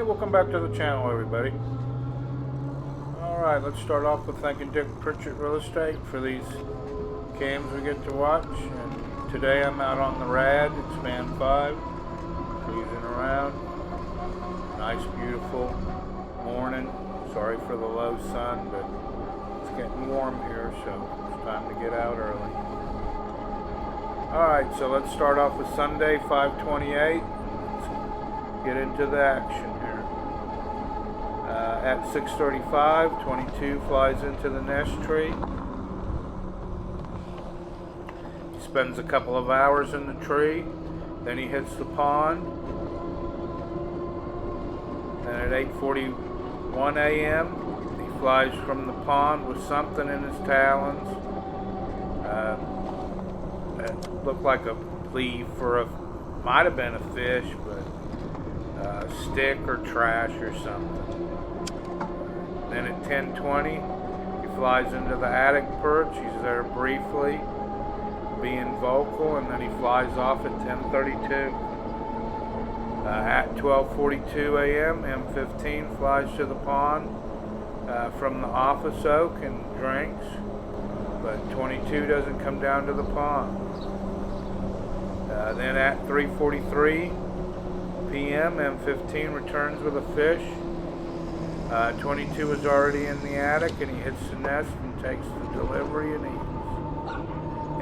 welcome back to the channel, everybody. Alright, let's start off with thanking Dick Pritchett Real Estate for these cams we get to watch. And today I'm out on the Rad, Expand 5, cruising around. Nice, beautiful morning. Sorry for the low sun, but it's getting warm here, so it's time to get out early. Alright, so let's start off with Sunday, 5/28. Let's get into the action here. At 6:35, 22 flies into the nest tree. He spends a couple of hours in the tree. Then he hits the pond. Then at 8:41 a.m., he flies from the pond with something in his talons. It looked like a leaf or might have been a fish, but a stick or trash or something. Then at 10:20, he flies into the attic perch. He's there briefly, being vocal, and then he flies off at 10:32. At 12:42 a.m., M15 flies to the pond from the office oak and drinks, but 22 doesn't come down to the pond. Then at 3:43 p.m., M15 returns with a fish. 22 is already in the attic, and he hits the nest and takes the delivery and eats.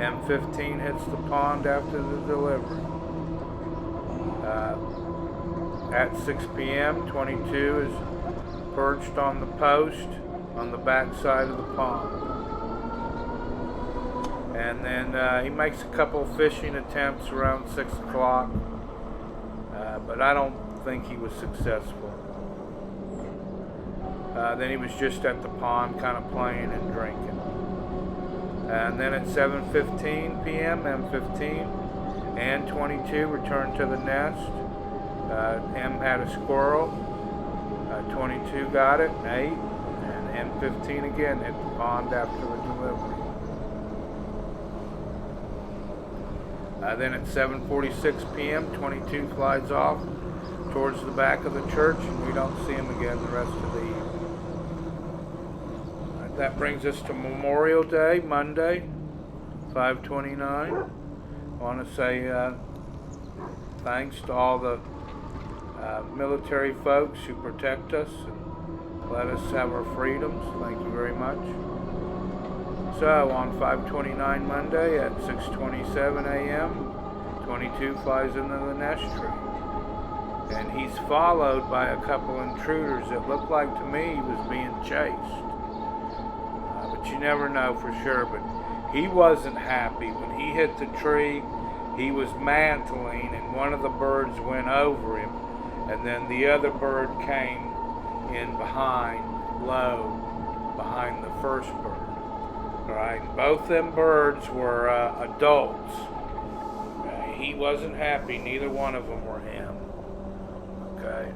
M15 hits the pond after the delivery. At 6 p.m., 22 is perched on the post on the back side of the pond. And then he makes a couple fishing attempts around 6 o'clock, but I don't think he was successful. Then he was just at the pond kind of playing and drinking. And then at 7:15 p.m., M15 and 22 returned to the nest. M had a squirrel. 22 got it and ate. And M15 again hit the pond after the delivery. Then at 7:46 p.m., 22 flies off towards the back of the church, and we don't see him again the rest of the evening. That brings us to Memorial Day, Monday, 5/29. I want to say thanks to all the military folks who protect us and let us have our freedoms. Thank you very much. So on 5/29 Monday at 6:27 a.m., 22 flies into the nest tree. And he's followed by a couple intruders. It looked like to me he was being chased. But you never know for sure. But he wasn't happy. When he hit the tree, he was mantling, and one of the birds went over him. And then the other bird came in behind, low, behind the first bird. Alright, both them birds were adults. He wasn't happy. Neither one of them were him. Okay.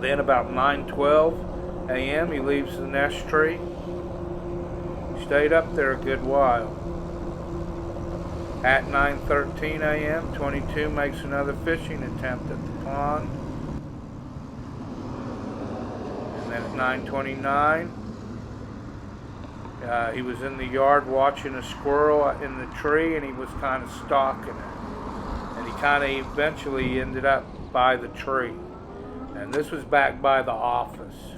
Then about 9:12 a.m. he leaves the nest tree. He stayed up there a good while. At 9:13 a.m., 22 makes another fishing attempt at the pond. And then at 9:29, he was in the yard watching a squirrel in the tree, and he was kind of stalking it. And he kind of eventually ended up by the tree. And this was back by the office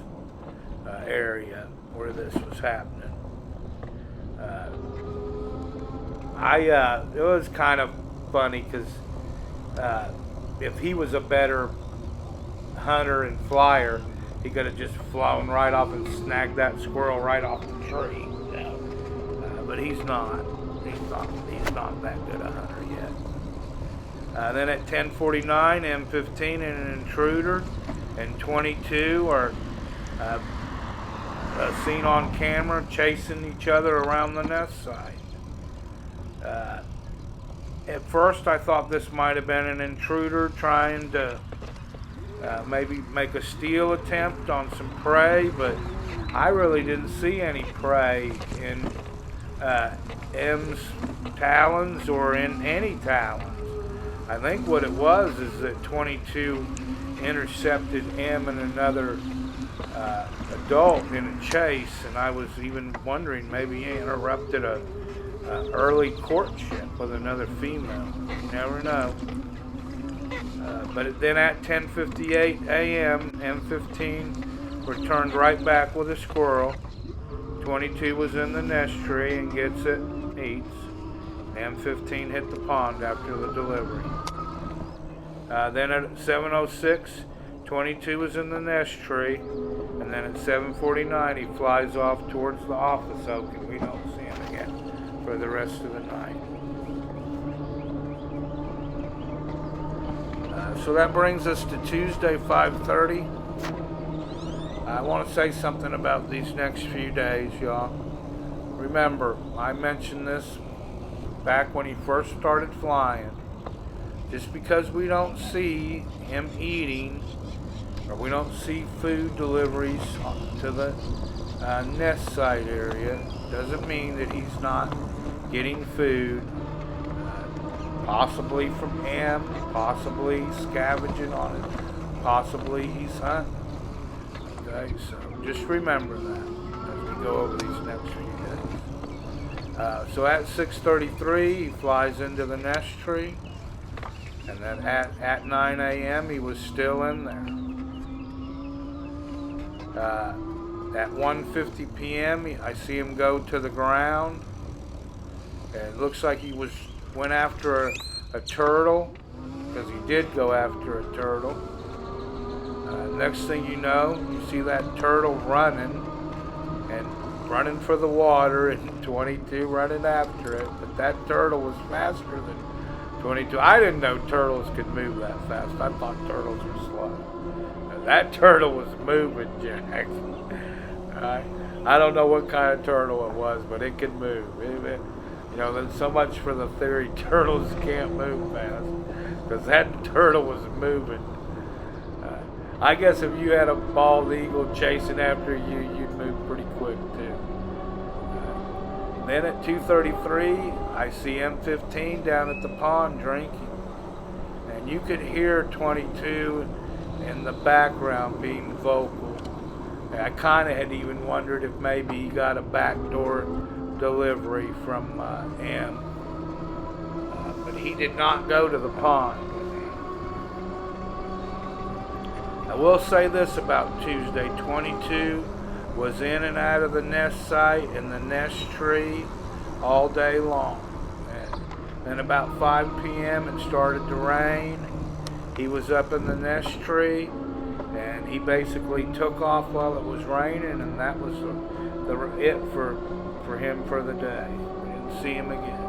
area where this was happening. It was kind of funny because if he was a better hunter and flyer, he could have just flown right off and snagged that squirrel right off the tree. But he's not. He's not that good a hunter yet. Then at 10:49, M15 and an intruder and 22 are seen on camera chasing each other around the nest site. At first I thought this might have been an intruder trying to maybe make a steal attempt on some prey, but I really didn't see any prey in M's talons or in any talons. I think what it was is that 22 intercepted M and another adult in a chase, and I was even wondering maybe he interrupted a early courtship with another female. You never know. But then at 10:58 a.m., M15 returned right back with a squirrel. 22 was in the nest tree and gets it, eats. M15 hit the pond after the delivery. Then at 7:06, 22 was in the nest tree, and then at 7:49 he flies off towards the office oak, and we don't see him again for the rest of the night. So that brings us to Tuesday, 5:30. I want to say something about these next few days, y'all. Remember, I mentioned this back when he first started flying. Just because we don't see him eating, or we don't see food deliveries to the nest site area, doesn't mean that he's not getting food, possibly from M, possibly scavenging on it, possibly he's hunting. Okay, so just remember that as we go over these next few days. So at 6:33, he flies into the nest tree, and then at 9 a.m. he was still in there. At 1:50 p.m. I see him go to the ground. And it looks like he went after a turtle, because he did go after a turtle. Next thing you know, you see that turtle running for the water, and 22 running after it. But that turtle was faster than 22. I didn't know turtles could move that fast. I thought turtles were slow. That turtle was moving, Jack. I don't know what kind of turtle it was, but it could move. There's so much for the theory turtles can't move fast, because that turtle was moving. I guess if you had a bald eagle chasing after you, you'd move pretty quick too. Then at 2:33, I see M15 down at the pond drinking, and you could hear 22 in the background being vocal. I kind of had even wondered if maybe he got a backdoor delivery from M, but he did not go to the pond. I will say this about Tuesday. 22 was in and out of the nest site and the nest tree all day long. And then about 5 p.m. it started to rain. He was up in the nest tree, and he basically took off while it was raining, and that was it for him for the day. We didn't see him again.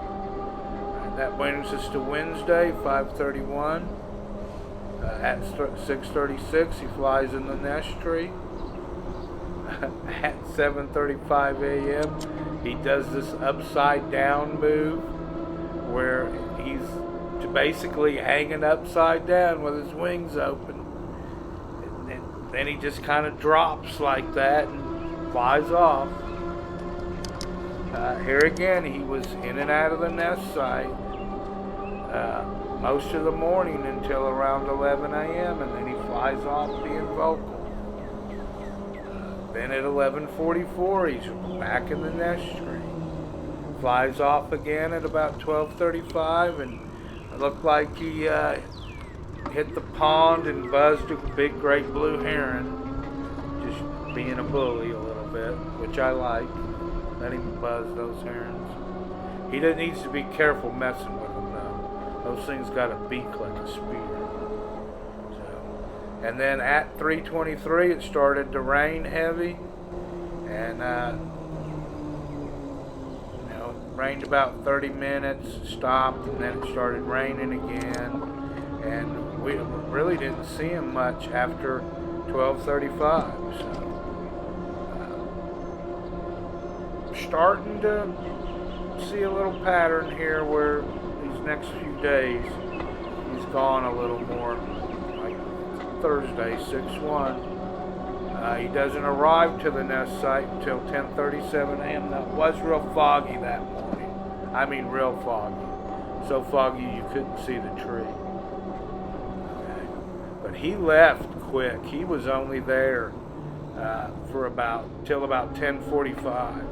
And that brings us to Wednesday, 5:31. At 6:36, he flies in the nest tree. At 7:35 a.m., he does this upside down move where he's basically hanging upside down with his wings open. And then he just kind of drops like that and flies off. Here again, he was in and out of the nest site most of the morning until around 11 a.m. and then he flies off being vocal. Then at 11:44 he's back in the nest tree. Flies off again at about 12:35, and it looked like he hit the pond and buzzed a big great blue heron, just being a bully a little bit, which I like. Let him buzz those herons. He needs to be careful messing with them though. Those things got a beak like a spear. And then at 3:23, it started to rain heavy, and rained about 30 minutes, stopped, and then it started raining again. And we really didn't see him much after 12:35. So starting to see a little pattern here where these next few days he's gone a little more. Thursday, 6/1. He doesn't arrive to the nest site until 10:37 a.m. Now, it was real foggy that morning. I mean real foggy. So foggy you couldn't see the tree. But he left quick. He was only there till about 10:45.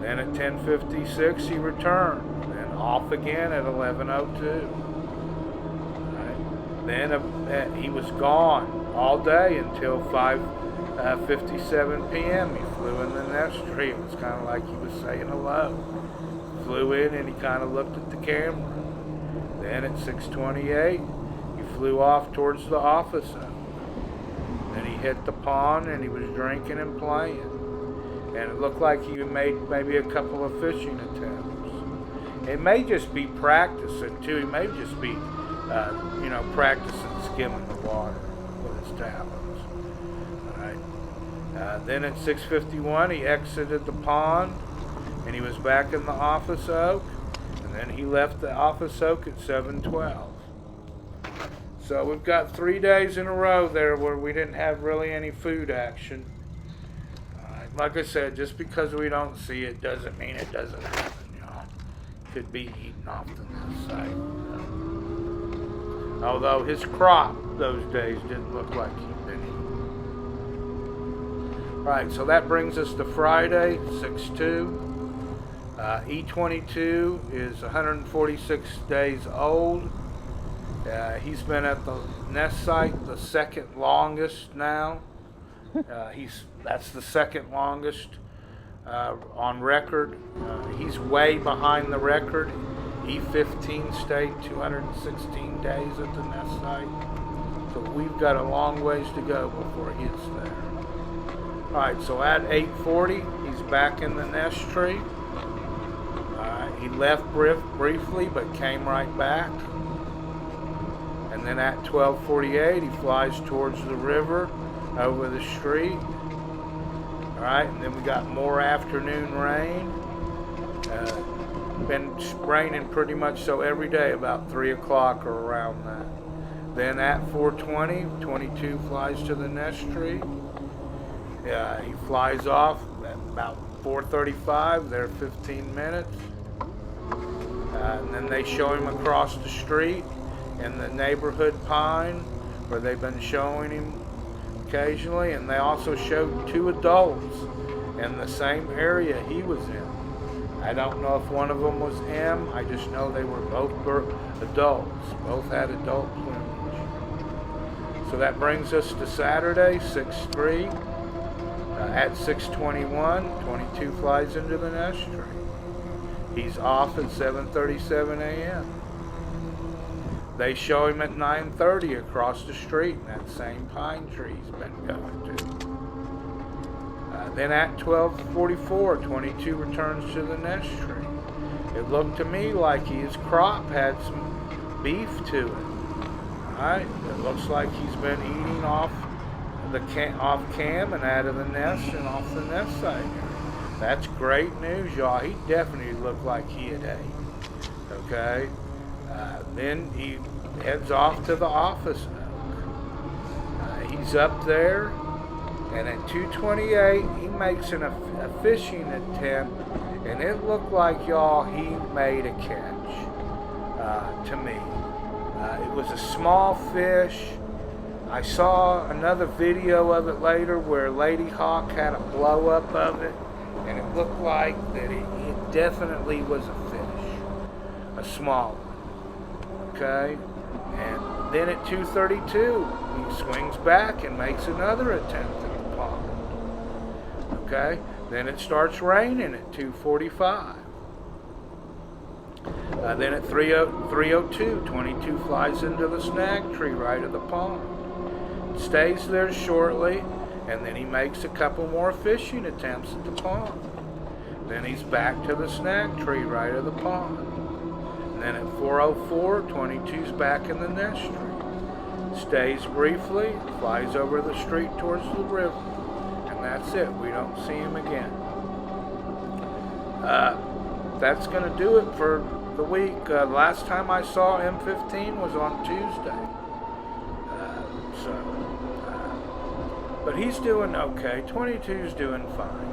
Then at 10:56 he returned. Then off again at 11:02. Right. Then he was gone all day until 5:57 p.m. He flew in the nest tree. It was kind of like he was saying hello. Flew in and he kind of looked at the camera. Then at 6:28 he flew off towards the office. Then he hit the pond and he was drinking and playing. And it looked like he made maybe a couple of fishing attempts. It may just be practicing too. He may just be, practicing skimming the water with his talons. All right. Then at 6:51 he exited the pond and he was back in the office oak. And then he left the office oak at 7:12. So we've got 3 days in a row there where we didn't have really any food action. Like I said, just because we don't see it doesn't mean it doesn't happen. Could be eaten off the nest site. Although his crop those days didn't look like he'd been eaten. Right, so that brings us to Friday, 6/2. E22 is 146 days old. He's been at the nest site the second longest now. That's the second longest on record. He's way behind the record. E15 stayed 216 days at the nest site. So we've got a long ways to go before he gets there. Alright, so at 8:40, he's back in the nest tree. He left briefly, but came right back. And then at 12:48, he flies towards the river over the street. Alright, and then we got more afternoon rain. Been raining pretty much so every day about 3 o'clock or around that. Then at 4:20, 22 flies to the nest tree. He flies off at about 4:35, there 15 minutes. And then they show him across the street in the neighborhood pine where they've been showing him occasionally, and they also showed 2 adults in the same area he was in. I don't know if one of them was M. I just know they were both adults. Both had adult plumage. So that brings us to Saturday, 6/3. At 6:21, 22 flies into the nest tree. He's off at 7:37 a.m. They show him at 9:30 across the street in that same pine tree he's been going to. Then at 12:44, 22 returns to the nest tree. It looked to me like his crop had some beef to it. Alright, it looks like he's been eating off cam and out of the nest and off the nest site. That's great news, y'all. He definitely looked like he had ate. Okay? Then he heads off to the office. He's up there, and at 2:28 he makes a fishing attempt, and it looked like, y'all, he made a catch to me. It was a small fish. I saw another video of it later where Lady Hawk had a blow up of it, and it looked like that it definitely was a fish, a small one. Okay, and then at 2:32 he swings back and makes another attempt at the pond. Okay, then it starts raining at 2:45. Then at 3:02, 22 flies into the snag tree right of the pond. Stays there shortly, and then he makes a couple more fishing attempts at the pond. Then he's back to the snag tree right of the pond. And then at 4:04, 22's back in the nest tree. Stays briefly, flies over the street towards the river, and that's it. We don't see him again. That's going to do it for the week. Last time I saw M15 was on Tuesday. But he's doing okay. 22's doing fine.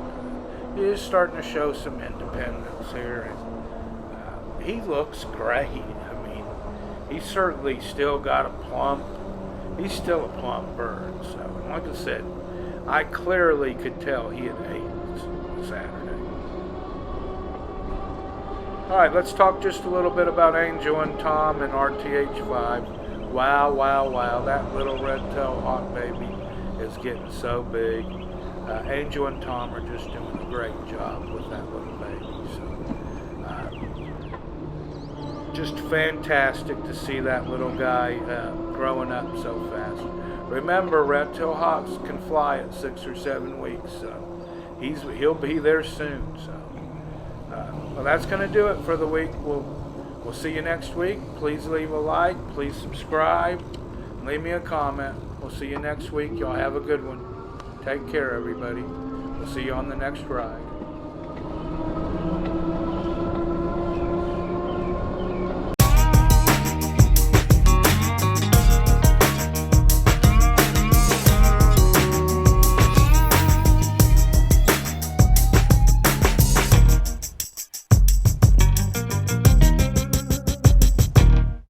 He is starting to show some independence here, and he looks great. I mean, he's certainly still got a plump He's still a plump bird. So, like I said, I clearly could tell he had ate Saturday. All right, let's talk just a little bit about Angel and Tom and RTH5. Wow, wow, wow. That little red-tailed hawk baby is getting so big. Angel and Tom are just doing a great job with that little baby. So, just fantastic to see that little guy growing up so fast. Remember, red-tailed hawks can fly at 6 or 7 weeks, so he'll be there soon. So, well, that's going to do it for the week. We'll see you next week. Please leave a like. Please subscribe. Leave me a comment. We'll see you next week. Y'all have a good one. Take care, everybody. We'll see you on the next ride.